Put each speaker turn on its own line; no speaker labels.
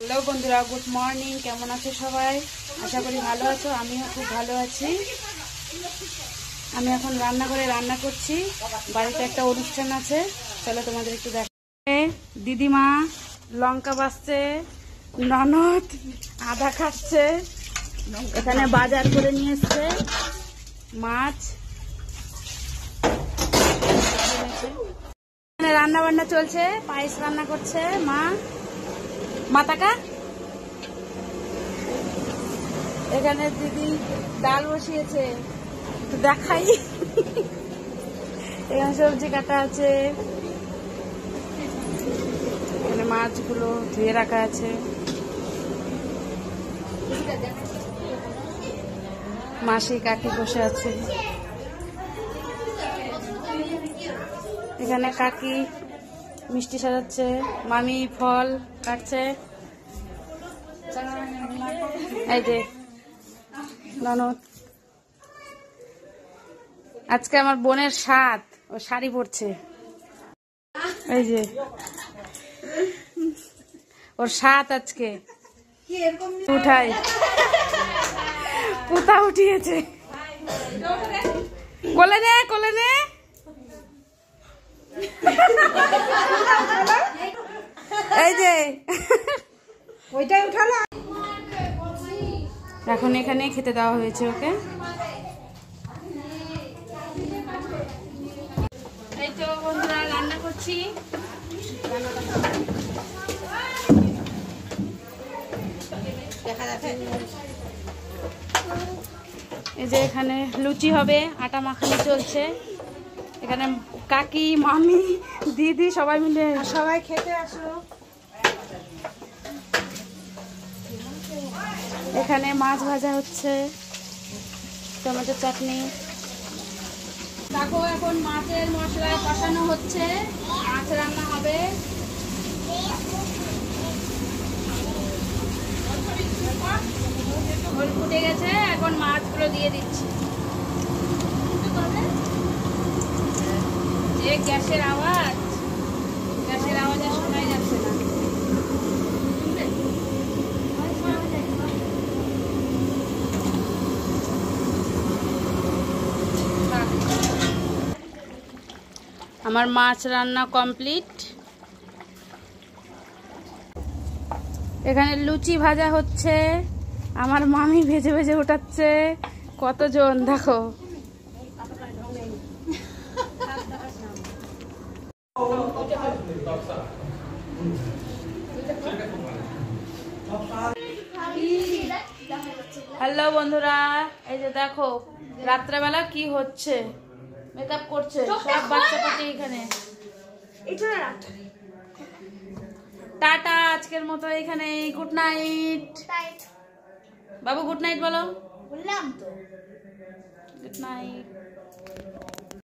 Hello বন্ধুরা, good morning. কেমন আছো সবাই? আশা করি ভালো আছো। আমিও খুব ভালো আছি। আমি এখন রান্নাঘরে রান্না করছি। বাড়িতে একটা অনুষ্ঠান আছে, চলো তোমাদের একটু দেখ। দিদিমা লঙ্কা বাছছে, ননদ আদা খাচ্ছে, এখানে বাজার করে নিয়ে এসছে মাছ। এখানে রান্না বান্না চলছে, পায়েস রান্না করছে মাতাকা। এখানে দিদি ডাল বসিয়েছে, একটু দেখাই। এখানে সবজি কাটা আছে, এখানে মাছগুলো ধুয়ে রাখা আছে। মাসি কাকি বসে আছে, এখানে কাকি মিষ্টি সাজাচ্ছে, মামি ফল কাটছে। এই যে ননদ, আজকে আমার বোনের সাত, ও শাড়ি পরছে। এই যে ওর সাত আজকে উঠাই, পুতা উঠিয়েছে। কোলে নে, কোলে নে। এই যে ওইটাই উঠালো। এখন এখানে খেতে দেওয়া হয়েছে ওকে। এই তো বন্ধুরা রান্না করছি। এই যে এখানে লুচি হবে, আটা মাখানো চলছে। এখানে কাকি, মামি, দিদি সবাই মিলে, সবাই খেতে আসো। এখানে মাছ ভাজা হচ্ছে, টমেটো চাটনি। দেখো এখন মাছের মশলায় কষানো হচ্ছে, মাছ রান্না হবে। ঝোল ফুটে গেছে, এখন মাছগুলো দিয়ে দিচ্ছি। যে গ্যাসের আওয়াজে শোনাই যাচ্ছে না। আমার মাছ রান্না কমপ্লিট। এখানে লুচি ভাজা হচ্ছে, আমার মামি ভেজে ভেজে উঠাচ্ছে। কতজন দেখো। হ্যালো বন্ধুরা, এই যে দেখো রাত্রেবেলা কি হচ্ছে। মেকআপ করছে সব বাচ্চা পাটি এখানে। টাটা, আজকের মতো এখানে। গুড নাইট বাবু, গুড নাইট বলো। বললাম তো, গুড নাইট।